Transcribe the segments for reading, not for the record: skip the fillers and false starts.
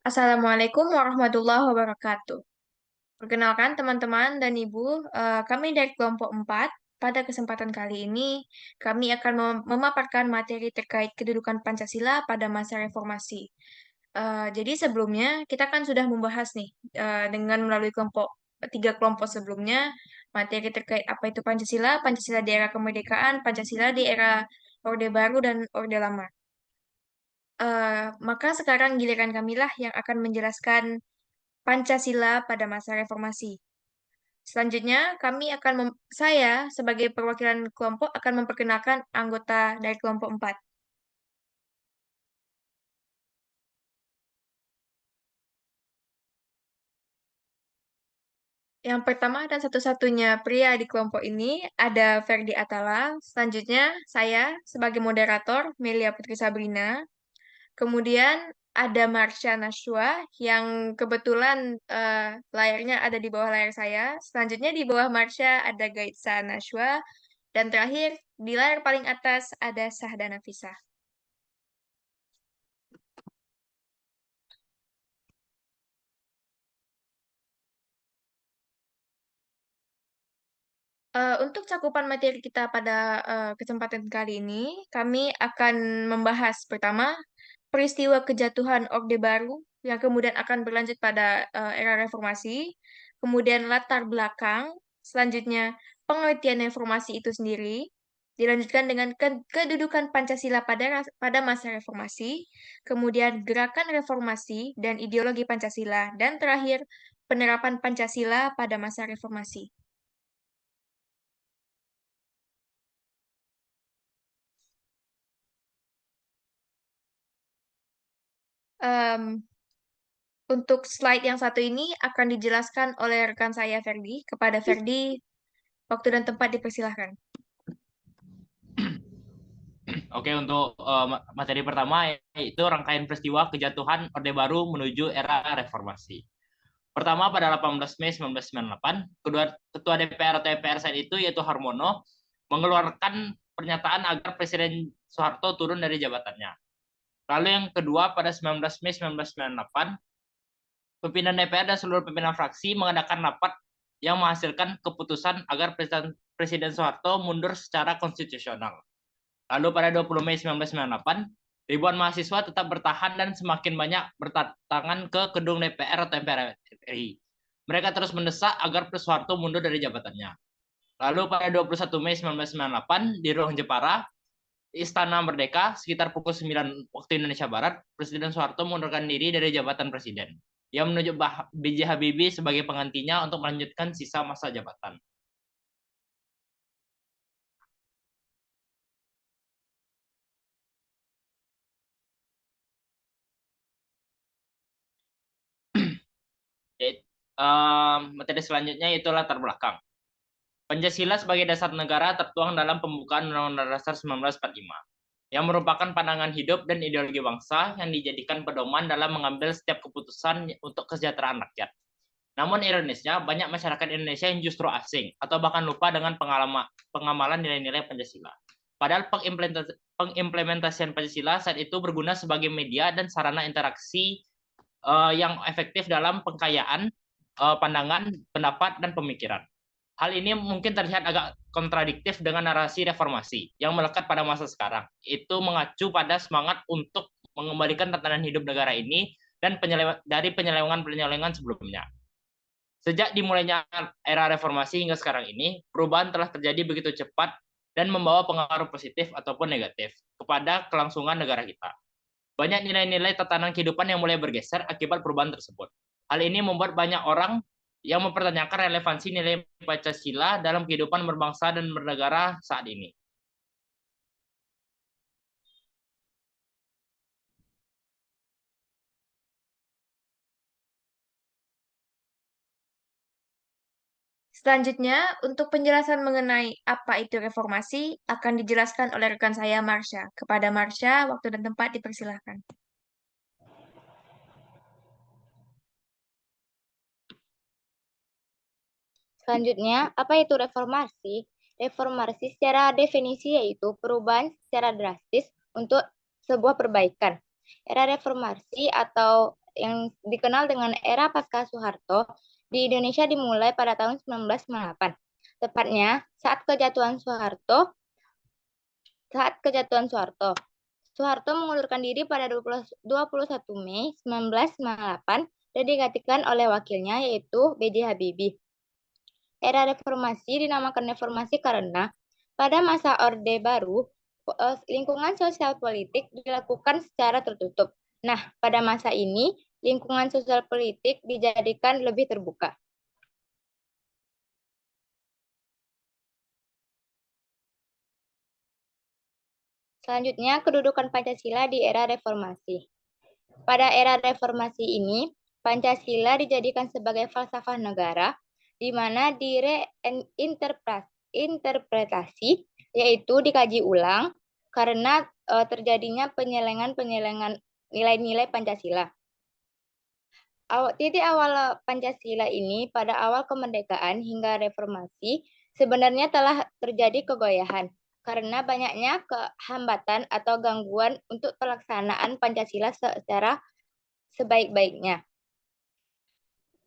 Assalamualaikum warahmatullahi wabarakatuh. Perkenalkan teman-teman dan Ibu, kami dari kelompok 4. Pada kesempatan kali ini, kami akan memaparkan materi terkait kedudukan Pancasila pada masa reformasi. Jadi sebelumnya, kita kan sudah membahas nih, dengan melalui tiga kelompok sebelumnya, materi terkait apa itu Pancasila, Pancasila di era kemerdekaan, Pancasila di era Orde Baru dan Orde Lama. Maka sekarang giliran kamilah yang akan menjelaskan Pancasila pada masa reformasi. Selanjutnya, saya sebagai perwakilan kelompok akan memperkenalkan anggota dari kelompok 4. Yang pertama dan satu-satunya pria di kelompok ini ada Ferdi Atala. Selanjutnya, saya sebagai moderator, Melia Putri Sabrina. Kemudian ada Marsha Nashwa yang kebetulan layarnya ada di bawah layar saya. Selanjutnya di bawah Marsha ada Gaitsa Nashwa. Dan terakhir di layar paling atas ada Sahdana Fisah. Untuk cakupan materi kita pada kesempatan kali ini, kami akan membahas pertama peristiwa kejatuhan Orde Baru yang kemudian akan berlanjut pada era reformasi, kemudian latar belakang, selanjutnya pengertian reformasi itu sendiri, dilanjutkan dengan kedudukan Pancasila pada masa reformasi, kemudian gerakan reformasi dan ideologi Pancasila, dan terakhir penerapan Pancasila pada masa reformasi. Em, untuk slide yang satu ini akan dijelaskan oleh rekan saya Ferdi. Kepada Ferdi, waktu dan tempat dipersilahkan. Oke, untuk materi pertama yaitu rangkaian peristiwa kejatuhan Orde Baru menuju era reformasi. Pertama, pada 18 Mei 1998, Ketua DPR atau MPR saat itu yaitu Harmono mengeluarkan pernyataan agar Presiden Soeharto turun dari jabatannya. Lalu yang kedua, pada 19 Mei 1998, pimpinan DPR dan seluruh pimpinan fraksi mengadakan rapat yang menghasilkan keputusan agar Presiden Soeharto mundur secara konstitusional. Lalu pada 20 Mei 1998, ribuan mahasiswa tetap bertahan dan semakin banyak berdatangan ke gedung DPR atau MPR RI. Mereka terus mendesak agar Soeharto mundur dari jabatannya. Lalu pada 21 Mei 1998, di Ruang Jepara, Istana Merdeka, sekitar pukul 9 waktu Indonesia Barat, Presiden Soeharto mengundurkan diri dari jabatan presiden. Ia menunjuk B.J. Habibie sebagai penggantinya untuk melanjutkan sisa masa jabatan. Materi selanjutnya yaitu latar belakang. Pancasila sebagai dasar negara tertuang dalam pembukaan Undang-Undang Dasar 1945, yang merupakan pandangan hidup dan ideologi bangsa yang dijadikan pedoman dalam mengambil setiap keputusan untuk kesejahteraan rakyat. Namun ironisnya, banyak masyarakat Indonesia yang justru asing atau bahkan lupa dengan pengamalan nilai-nilai Pancasila. Padahal pengimplementasian Pancasila saat itu berguna sebagai media dan sarana interaksi yang efektif dalam pengkayaan pandangan, pendapat, dan pemikiran. Hal ini mungkin terlihat agak kontradiktif dengan narasi reformasi yang melekat pada masa sekarang. Itu mengacu pada semangat untuk mengembalikan tatanan hidup negara ini dan dari penyelewengan sebelumnya. Sejak dimulainya era reformasi hingga sekarang ini, perubahan telah terjadi begitu cepat dan membawa pengaruh positif ataupun negatif kepada kelangsungan negara kita. Banyak nilai-nilai tatanan kehidupan yang mulai bergeser akibat perubahan tersebut. Hal ini membuat banyak orang yang mempertanyakan relevansi nilai Pancasila dalam kehidupan berbangsa dan bernegara saat ini. Selanjutnya, untuk penjelasan mengenai apa itu reformasi akan dijelaskan oleh rekan saya Marsha. Kepada Marsha, waktu dan tempat dipersilahkan. Selanjutnya, apa itu reformasi? Reformasi secara definisi yaitu perubahan secara drastis untuk sebuah perbaikan. Era reformasi atau yang dikenal dengan era pasca Soeharto di Indonesia dimulai pada tahun 1998. Tepatnya saat kejatuhan Soeharto. Soeharto mengundurkan diri pada 21 Mei 1998 dan digantikan oleh wakilnya yaitu B.J. Habibie. Era reformasi dinamakan reformasi karena pada masa Orde Baru, lingkungan sosial politik dilakukan secara tertutup. Nah, pada masa ini, lingkungan sosial politik dijadikan lebih terbuka. Selanjutnya, kedudukan Pancasila di era reformasi. Pada era reformasi ini, Pancasila dijadikan sebagai falsafah negara, di mana interpretasi, yaitu dikaji ulang, karena terjadinya penyelengan nilai-nilai Pancasila. Titik awal Pancasila ini pada awal kemerdekaan hingga reformasi sebenarnya telah terjadi kegoyahan karena banyaknya kehambatan atau gangguan untuk pelaksanaan Pancasila secara sebaik-baiknya.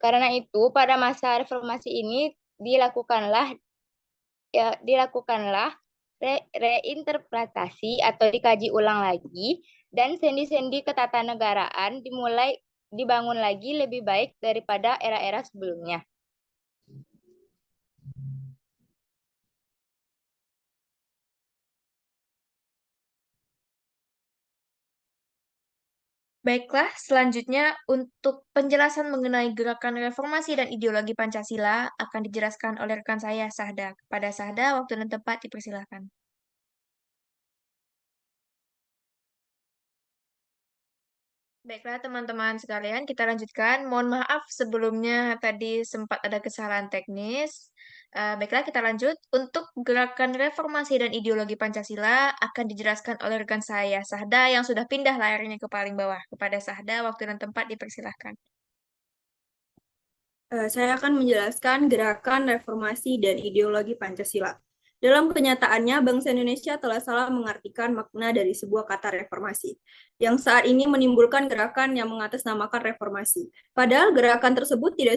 Karena itu, pada masa reformasi ini dilakukanlah reinterpretasi atau dikaji ulang lagi, dan sendi-sendi ketatanegaraan dibangun lagi lebih baik daripada era-era sebelumnya. Baiklah, selanjutnya untuk penjelasan mengenai gerakan reformasi dan ideologi Pancasila akan dijelaskan oleh rekan saya, Sahda. Kepada Sahda, waktu dan tempat dipersilahkan. Baiklah teman-teman sekalian, kita lanjutkan. Mohon maaf sebelumnya tadi sempat ada kesalahan teknis. Baiklah, kita lanjut. Untuk gerakan reformasi dan ideologi Pancasila akan dijelaskan oleh rekan saya, Sahda, yang sudah pindah layarnya ke paling bawah. Kepada Sahda, waktu dan tempat dipersilahkan. Saya akan menjelaskan gerakan reformasi dan ideologi Pancasila. Dalam kenyataannya, bangsa Indonesia telah salah mengartikan makna dari sebuah kata reformasi, yang saat ini menimbulkan gerakan yang mengatasnamakan reformasi. Padahal gerakan tersebut tidak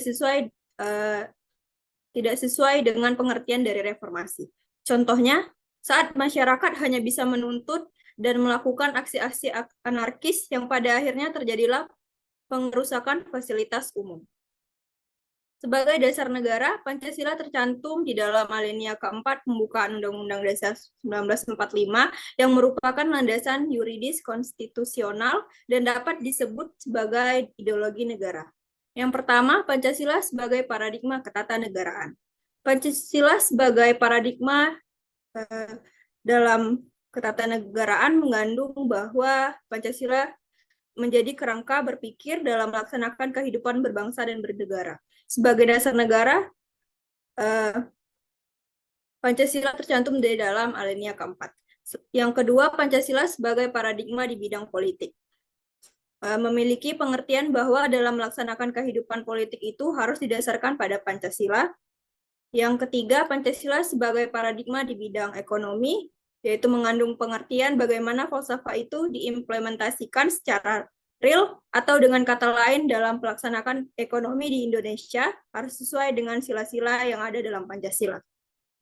sesuai dengan pengertian dari reformasi. Contohnya, saat masyarakat hanya bisa menuntut dan melakukan aksi-aksi anarkis yang pada akhirnya terjadilah pengerusakan fasilitas umum. Sebagai dasar negara, Pancasila tercantum di dalam alinea keempat pembukaan Undang-Undang Dasar 1945 yang merupakan landasan yuridis konstitusional dan dapat disebut sebagai ideologi negara. Yang pertama, Pancasila sebagai paradigma ketatanegaraan. Pancasila sebagai paradigma dalam ketatanegaraan mengandung bahwa Pancasila menjadi kerangka berpikir dalam melaksanakan kehidupan berbangsa dan bernegara. Sebagai dasar negara, Pancasila tercantum di dalam alinea keempat. Yang kedua, Pancasila sebagai paradigma di bidang politik. Memiliki pengertian bahwa dalam melaksanakan kehidupan politik itu harus didasarkan pada Pancasila. Yang ketiga, Pancasila sebagai paradigma di bidang ekonomi, yaitu mengandung pengertian bagaimana falsafah itu diimplementasikan secara real atau dengan kata lain dalam pelaksanaan ekonomi di Indonesia harus sesuai dengan sila-sila yang ada dalam Pancasila.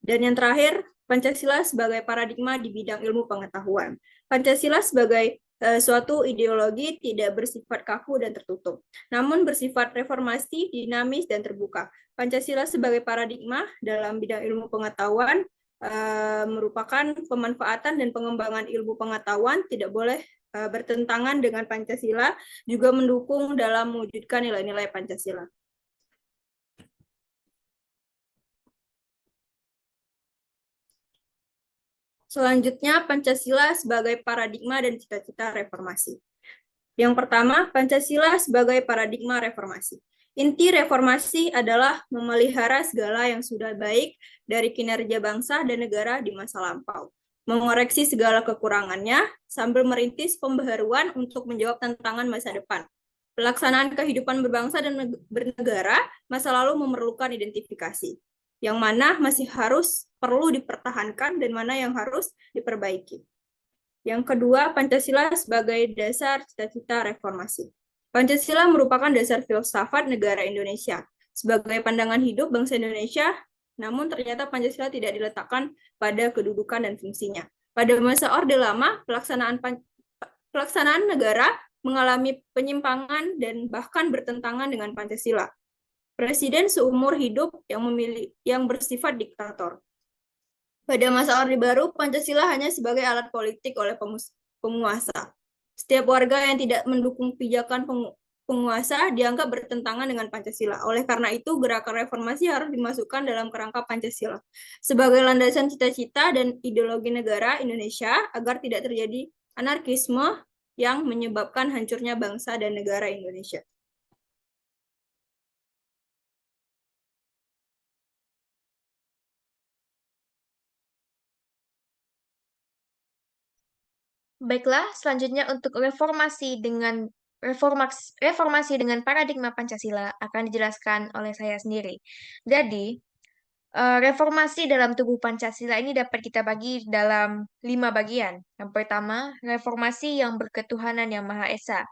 Dan yang terakhir, Pancasila sebagai paradigma di bidang ilmu pengetahuan. Pancasila sebagai suatu ideologi tidak bersifat kaku dan tertutup, namun bersifat reformasi, dinamis, dan terbuka. Pancasila sebagai paradigma dalam bidang ilmu pengetahuan merupakan pemanfaatan dan pengembangan ilmu pengetahuan tidak boleh bertentangan dengan Pancasila, juga mendukung dalam mewujudkan nilai-nilai Pancasila. Selanjutnya, Pancasila sebagai paradigma dan cita-cita reformasi. Yang pertama, Pancasila sebagai paradigma reformasi. Inti reformasi adalah memelihara segala yang sudah baik dari kinerja bangsa dan negara di masa lampau, mengoreksi segala kekurangannya sambil merintis pembaharuan untuk menjawab tantangan masa depan. Pelaksanaan kehidupan berbangsa dan bernegara masa lalu memerlukan identifikasi, yang mana masih perlu dipertahankan dan mana yang harus diperbaiki. Yang kedua, Pancasila sebagai dasar cita-cita reformasi. Pancasila merupakan dasar filsafat negara Indonesia. Sebagai pandangan hidup bangsa Indonesia, namun ternyata Pancasila tidak diletakkan pada kedudukan dan fungsinya. Pada masa Orde Lama, pelaksanaan negara mengalami penyimpangan dan bahkan bertentangan dengan Pancasila. Presiden seumur hidup yang bersifat diktator. Pada masa Orde Baru, Pancasila hanya sebagai alat politik oleh penguasa. Setiap warga yang tidak mendukung pijakan penguasa dianggap bertentangan dengan Pancasila. Oleh karena itu, gerakan reformasi harus dimasukkan dalam kerangka Pancasila sebagai landasan cita-cita dan ideologi negara Indonesia agar tidak terjadi anarkisme yang menyebabkan hancurnya bangsa dan negara Indonesia. Baiklah, selanjutnya untuk reformasi dengan paradigma Pancasila akan dijelaskan oleh saya sendiri. Jadi, reformasi dalam tubuh Pancasila ini dapat kita bagi dalam 5 bagian. Yang pertama, reformasi yang berketuhanan yang Maha Esa.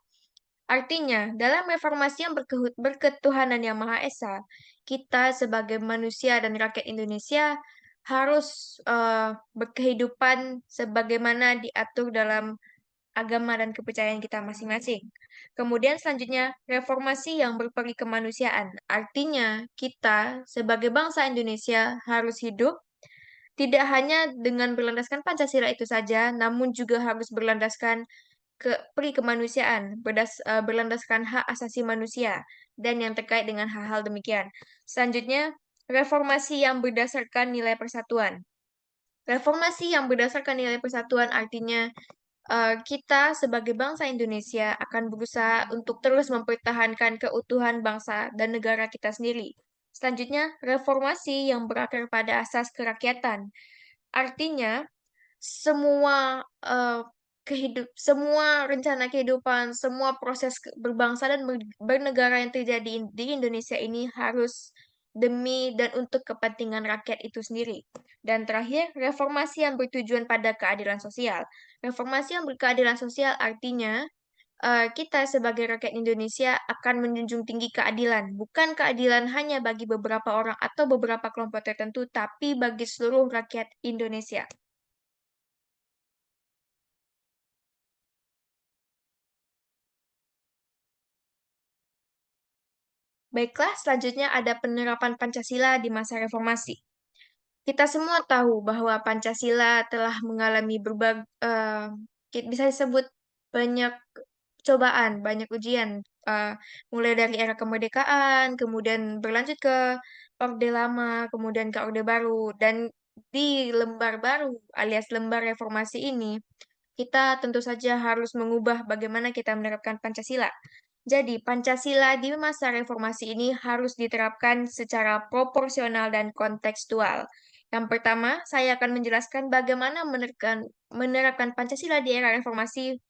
Artinya, dalam reformasi yang berketuhanan yang Maha Esa, kita sebagai manusia dan rakyat Indonesia harus berkehidupan sebagaimana diatur dalam agama dan kepercayaan kita masing-masing. Kemudian selanjutnya, reformasi yang berperi kemanusiaan. Artinya, kita sebagai bangsa Indonesia harus hidup tidak hanya dengan berlandaskan Pancasila itu saja, namun juga harus berlandaskan peri kemanusiaan, berlandaskan hak asasi manusia, dan yang terkait dengan hal-hal demikian. Selanjutnya, reformasi yang berdasarkan nilai persatuan. Reformasi yang berdasarkan nilai persatuan artinya kita sebagai bangsa Indonesia akan berusaha untuk terus mempertahankan keutuhan bangsa dan negara kita sendiri. Selanjutnya, reformasi yang berakar pada asas kerakyatan. Artinya, semua semua rencana kehidupan, semua proses berbangsa dan bernegara yang terjadi di Indonesia ini harus demi dan untuk kepentingan rakyat itu sendiri. Dan terakhir, reformasi yang bertujuan pada keadilan sosial. Reformasi yang berkeadilan sosial artinya kita sebagai rakyat Indonesia akan menjunjung tinggi keadilan, bukan keadilan hanya bagi beberapa orang atau beberapa kelompok tertentu, tapi bagi seluruh rakyat Indonesia. Baiklah, selanjutnya ada penerapan Pancasila di masa reformasi. Kita semua tahu bahwa Pancasila telah mengalami bisa disebut banyak cobaan, banyak ujian, mulai dari era kemerdekaan, kemudian berlanjut ke Orde Lama, kemudian ke Orde Baru, dan di lembar baru alias lembar reformasi ini, kita tentu saja harus mengubah bagaimana kita menerapkan Pancasila. Jadi, Pancasila di masa reformasi ini harus diterapkan secara proporsional dan kontekstual. Yang pertama, saya akan menjelaskan bagaimana menerapkan Pancasila di era reformasi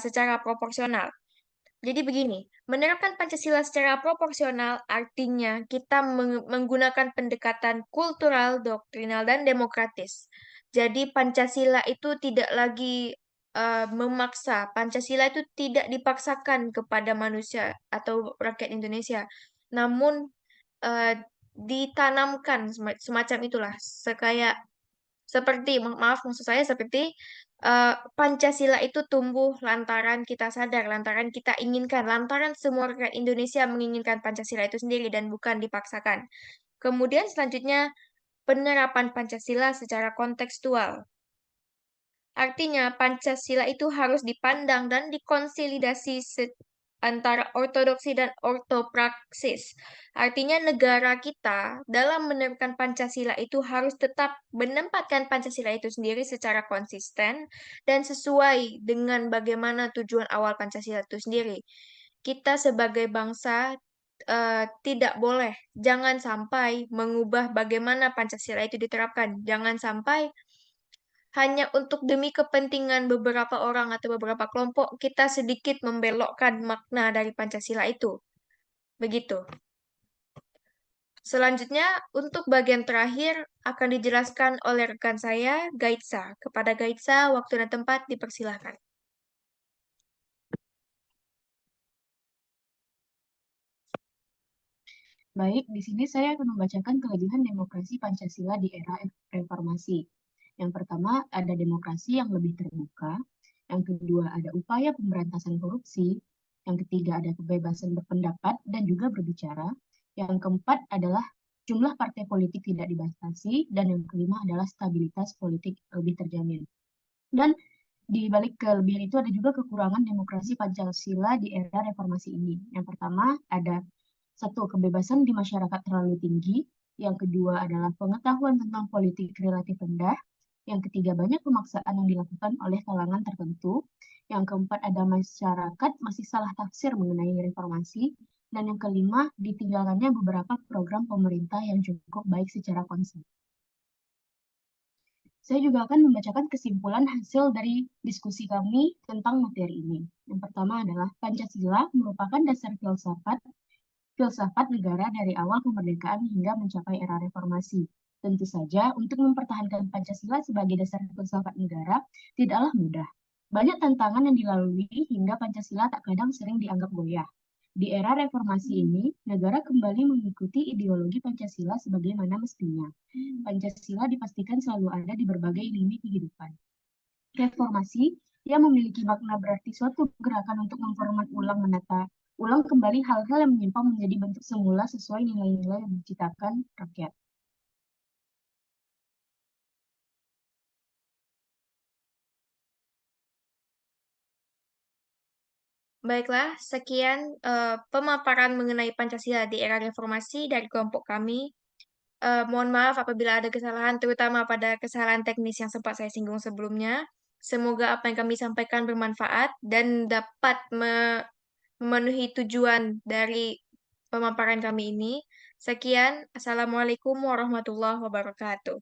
secara proporsional. Jadi begini, menerapkan Pancasila secara proporsional artinya kita menggunakan pendekatan kultural, doktrinal, dan demokratis. Jadi Pancasila itu tidak lagi memaksa. Pancasila itu tidak dipaksakan kepada manusia atau rakyat Indonesia, namun ditanamkan semacam itulah, maaf maksud saya seperti Pancasila itu tumbuh lantaran kita sadar, lantaran kita inginkan, lantaran semua rakyat Indonesia menginginkan Pancasila itu sendiri dan bukan dipaksakan. Kemudian selanjutnya penerapan Pancasila secara kontekstual. Artinya Pancasila itu harus dipandang dan dikonsolidasi antara ortodoksi dan ortopraksis. Artinya negara kita dalam menerapkan Pancasila itu harus tetap menempatkan Pancasila itu sendiri secara konsisten dan sesuai dengan bagaimana tujuan awal Pancasila itu sendiri. Kita sebagai bangsa tidak boleh, jangan sampai mengubah bagaimana Pancasila itu diterapkan. Jangan sampai hanya untuk demi kepentingan beberapa orang atau beberapa kelompok, kita sedikit membelokkan makna dari Pancasila itu. Begitu. Selanjutnya, untuk bagian terakhir akan dijelaskan oleh rekan saya, Gaitsa. Kepada Gaitsa, waktu dan tempat dipersilahkan. Baik, di sini saya akan membacakan kelebihan demokrasi Pancasila di era reformasi. Yang pertama, ada demokrasi yang lebih terbuka. Yang kedua, ada upaya pemberantasan korupsi. Yang ketiga, ada kebebasan berpendapat dan juga berbicara. Yang keempat adalah jumlah partai politik tidak dibatasi. Dan yang kelima adalah stabilitas politik lebih terjamin. Dan di balik kelebihan itu ada juga kekurangan demokrasi Pancasila di era reformasi ini. Yang pertama, ada satu, kebebasan di masyarakat terlalu tinggi. Yang kedua adalah pengetahuan tentang politik relatif rendah. Yang ketiga, banyak pemaksaan yang dilakukan oleh kalangan tertentu. Yang keempat, ada masyarakat masih salah tafsir mengenai reformasi. Dan yang kelima, ditinggalkannya beberapa program pemerintah yang cukup baik secara konsep. Saya juga akan membacakan kesimpulan hasil dari diskusi kami tentang materi ini. Yang pertama adalah Pancasila merupakan dasar filsafat negara dari awal kemerdekaan hingga mencapai era reformasi. Tentu saja, untuk mempertahankan Pancasila sebagai dasar filsafat negara tidaklah mudah. Banyak tantangan yang dilalui hingga Pancasila tak kadang sering dianggap goyah. Di era reformasi ini, negara kembali mengikuti ideologi Pancasila sebagaimana mestinya. Pancasila dipastikan selalu ada di berbagai lini kehidupan. Reformasi yang memiliki makna berarti suatu gerakan untuk memformat ulang, menata ulang kembali hal-hal yang menyimpang menjadi bentuk semula sesuai nilai-nilai yang diciptakan rakyat. Baiklah, sekian pemaparan mengenai Pancasila di era reformasi dari kelompok kami. Mohon maaf apabila ada kesalahan, terutama pada kesalahan teknis yang sempat saya singgung sebelumnya. Semoga apa yang kami sampaikan bermanfaat dan dapat memenuhi tujuan dari pemaparan kami ini. Sekian, Assalamualaikum warahmatullahi wabarakatuh.